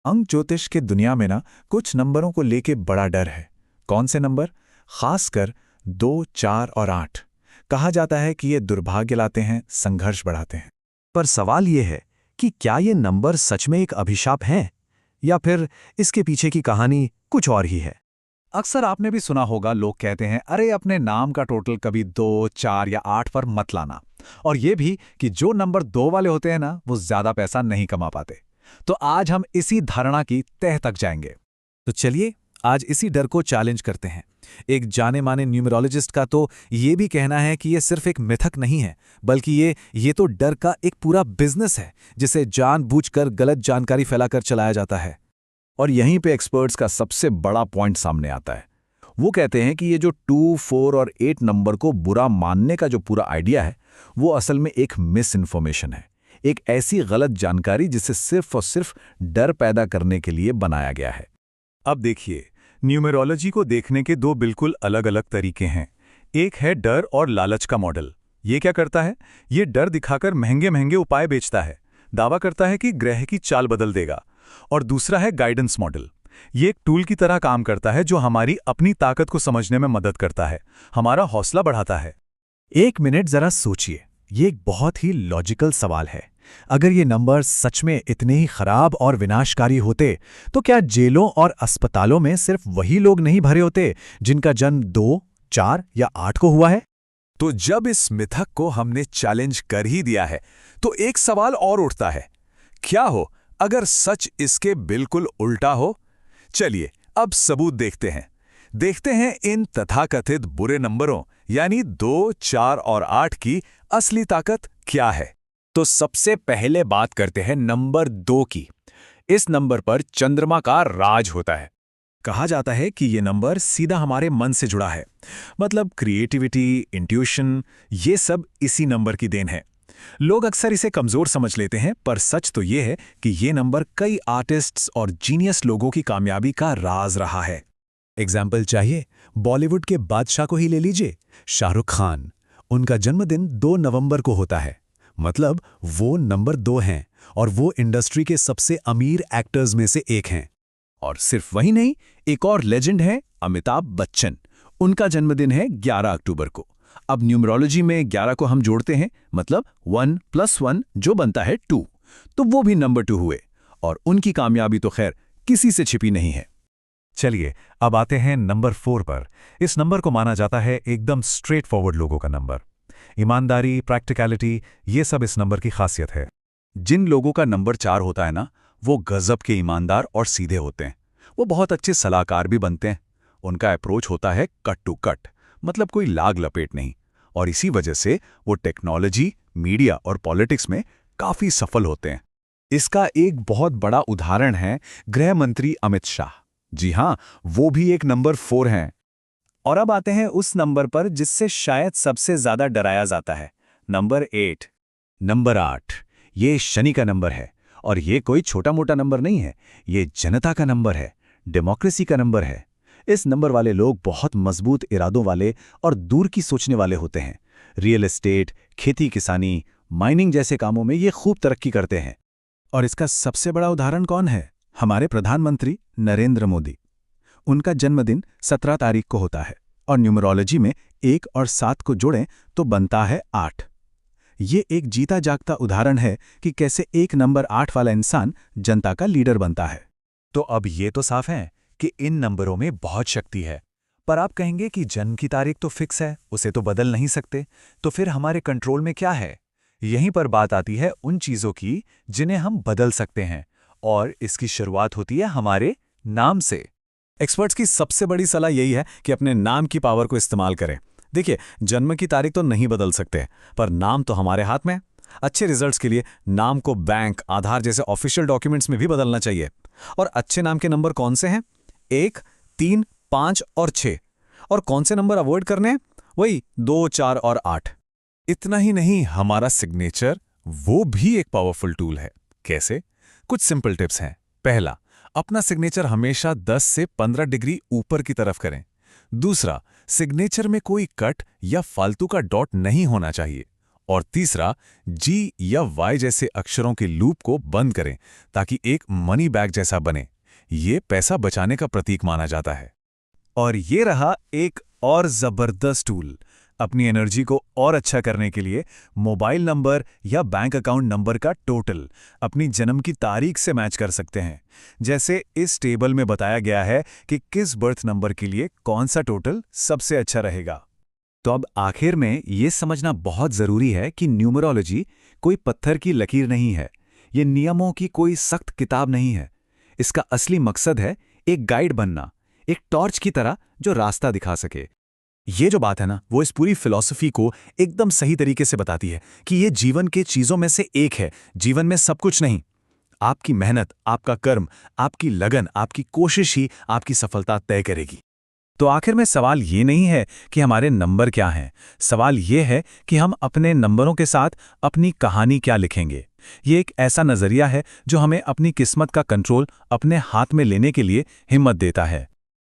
अंक ज्योतिष के दुनिया में ना कुछ नंबरों को लेके बड़ा डर है। कौन से नंबर? खासकर 2, 4 और 8। कहा जाता है कि ये दुर्भाग्य लाते हैं, संघर्ष बढ़ाते हैं। पर सवाल ये है कि क्या ये नंबर सच में एक अभिशाप हैं या फिर इसके पीछे की कहानी कुछ और ही है। अक्सर आपने भी सुना होगा, लोग कहते हैं अरे अपने नाम का टोटल कभी 2, 4 या 8 पर मत लाना। और ये भी कि जो नंबर 2 वाले होते हैं ना, वो ज्यादा पैसा नहीं कमा पाते। तो आज हम इसी धारणा की तह तक जाएंगे। तो चलिए आज इसी डर को चैलेंज करते हैं। एक जाने माने न्यूमरोलॉजिस्ट का तो ये भी कहना है कि ये सिर्फ एक मिथक नहीं है, बल्कि ये तो डर का एक पूरा बिजनेस है, जिसे जानबूझकर गलत जानकारी फैलाकर चलाया जाता है। और यहीं पे एक्सपर्ट्स का सबसे बड़ा पॉइंट सामने आता है। वो कहते हैं कि ये जो 2, 4 और 8 नंबर को बुरा मानने का जो पूरा आइडिया है, वो असल में एक मिस इन्फॉर्मेशन है। एक ऐसी गलत जानकारी जिसे सिर्फ और सिर्फ डर पैदा करने के लिए बनाया गया है। अब देखिए, न्यूमरोलॉजी को देखने के दो बिल्कुल अलग अलग तरीके हैं। एक है डर और लालच का मॉडल। ये क्या करता है? ये डर दिखाकर महंगे महंगे उपाय बेचता है, दावा करता है कि ग्रह की चाल बदल देगा। और दूसरा है गाइडेंस मॉडल। ये एक टूल की तरह काम करता है जो हमारी अपनी ताकत को समझने में मदद करता है, हमारा हौसला बढ़ाता है। एक मिनट जरा सोचिए, ये एक बहुत ही लॉजिकल सवाल है। अगर ये नंबर सच में इतने ही खराब और विनाशकारी होते तो क्या जेलों और अस्पतालों में सिर्फ वही लोग नहीं भरे होते जिनका जन्म 2, 4 या 8 को हुआ है? तो जब इस मिथक को हमने चैलेंज कर ही दिया है, तो एक सवाल और उठता है, क्या हो अगर सच इसके बिल्कुल उल्टा हो? चलिए अब सबूत देखते हैं इन तथाकथित बुरे नंबरों यानी 2, 4 और 8 की असली ताकत क्या है। तो सबसे पहले बात करते हैं नंबर 2 की। इस नंबर पर चंद्रमा का राज होता है। कहा जाता है कि ये नंबर सीधा हमारे मन से जुड़ा है, मतलब क्रिएटिविटी, इंट्यूशन, ये सब इसी नंबर की देन है। लोग अक्सर इसे कमजोर समझ लेते हैं, पर सच तो ये है कि ये नंबर कई आर्टिस्ट्स और जीनियस लोगों की कामयाबी का राज रहा है। एग्जाम्पल चाहिए? बॉलीवुड के बादशाह को ही ले लीजिए, शाहरुख खान। उनका जन्मदिन 2 नवंबर को होता है, मतलब वो नंबर 2 हैं और वो इंडस्ट्री के सबसे अमीर एक्टर्स में से एक हैं। और सिर्फ वही नहीं, एक और लेजेंड है अमिताभ बच्चन। उनका जन्मदिन है 11 अक्टूबर को। अब न्यूमरोलॉजी में 11 को हम जोड़ते हैं, मतलब 1 + 1 जो बनता है 2, तो वो भी नंबर 2 हुए। और उनकी कामयाबी तो खैर किसी से छिपी नहीं है। चलिए अब आते हैं नंबर 4 पर। इस नंबर को माना जाता है एकदम स्ट्रेट फॉरवर्ड लोगों का नंबर। ईमानदारी, प्रैक्टिकलिटी, ये सब इस नंबर की खासियत है। जिन लोगों का नंबर 4 होता है ना, वो गजब के ईमानदार और सीधे होते हैं। वो बहुत अच्छे सलाहकार भी बनते हैं। उनका अप्रोच होता है कट टू कट, मतलब कोई लाग लपेट नहीं। और इसी वजह से वो टेक्नोलॉजी, मीडिया और पॉलिटिक्स में काफी सफल होते हैं। इसका एक बहुत बड़ा उदाहरण है गृह मंत्री अमित शाह। जी हां, वो भी एक नंबर 4 हैं। और अब आते हैं उस नंबर पर जिससे शायद सबसे ज्यादा डराया जाता है, नंबर 8। नंबर 8 ये शनि का नंबर है। और ये कोई छोटा मोटा नंबर नहीं है, ये जनता का नंबर है, डेमोक्रेसी का नंबर है। इस नंबर वाले लोग बहुत मजबूत इरादों वाले और दूर की सोचने वाले होते हैं। रियल एस्टेट, खेती किसानी, माइनिंग जैसे कामों में ये खूब तरक्की करते हैं। और इसका सबसे बड़ा उदाहरण कौन है? हमारे प्रधानमंत्री नरेंद्र मोदी। उनका जन्मदिन 17 तारीख को होता है और न्यूमरोलॉजी में 1 और 7 को जोड़ें तो बनता है 8। ये एक जीता जागता उदाहरण है कि कैसे एक नंबर 8 वाला इंसान जनता का लीडर बनता है। तो अब ये तो साफ है कि इन नंबरों में बहुत शक्ति है। पर आप कहेंगे कि जन्म की तारीख तो फिक्स है, उसे तो बदल नहीं सकते। तो फिर हमारे कंट्रोल में क्या है? यहीं पर बात आती है उन चीज़ों की जिन्हें हम बदल सकते हैं, और इसकी शुरुआत होती है हमारे नाम से। एक्सपर्ट्स की सबसे बड़ी सलाह यही है कि अपने नाम की पावर को इस्तेमाल करें। देखिए, जन्म की तारीख तो नहीं बदल सकते, पर नाम तो हमारे हाथ में है। अच्छे रिजल्ट्स के लिए नाम को बैंक, आधार जैसे ऑफिशियल डॉक्यूमेंट्स में भी बदलना चाहिए। और अच्छे नाम के नंबर कौन से हैं? 1, 3, 5 और 6। और कौन से नंबर अवॉइड करने हैं? वही 2, 4 और 8। इतना ही नहीं, हमारा सिग्नेचर वो भी एक पावरफुल टूल है। कैसे? कुछ सिंपल टिप्स हैं। पहला, अपना सिग्नेचर हमेशा 10 से 15 डिग्री ऊपर की तरफ करें। दूसरा, सिग्नेचर में कोई कट या फालतू का डॉट नहीं होना चाहिए। और तीसरा, जी या वाई जैसे अक्षरों के लूप को बंद करें ताकि एक मनी बैग जैसा बने। ये पैसा बचाने का प्रतीक माना जाता है। और ये रहा एक और ज़बरदस्त टूल। अपनी एनर्जी को और अच्छा करने के लिए मोबाइल नंबर या बैंक अकाउंट नंबर का टोटल अपनी जन्म की तारीख से मैच कर सकते हैं। जैसे इस टेबल में बताया गया है कि किस बर्थ नंबर के लिए कौन सा टोटल सबसे अच्छा रहेगा। तो अब आखिर में ये समझना बहुत ज़रूरी है कि न्यूमरोलॉजी कोई पत्थर की लकीर नहीं है। ये नियमों की कोई सख्त किताब नहीं है। इसका असली मकसद है एक गाइड बनना, एक टॉर्च की तरह जो रास्ता दिखा सके। ये जो बात है ना, वो इस पूरी फिलॉसफी को एकदम सही तरीके से बताती है कि ये जीवन के चीज़ों में से एक है। जीवन में सब कुछ नहीं। आपकी मेहनत, आपका कर्म, आपकी लगन, आपकी कोशिश ही आपकी सफलता तय करेगी। तो आखिर में सवाल ये नहीं है कि हमारे नंबर क्या हैं। सवाल ये है कि हम अपने नंबरों के साथ अपनी कहानी क्या लिखेंगे। ये एक ऐसा नज़रिया है जो हमें अपनी किस्मत का कंट्रोल अपने हाथ में लेने के लिए हिम्मत देता है।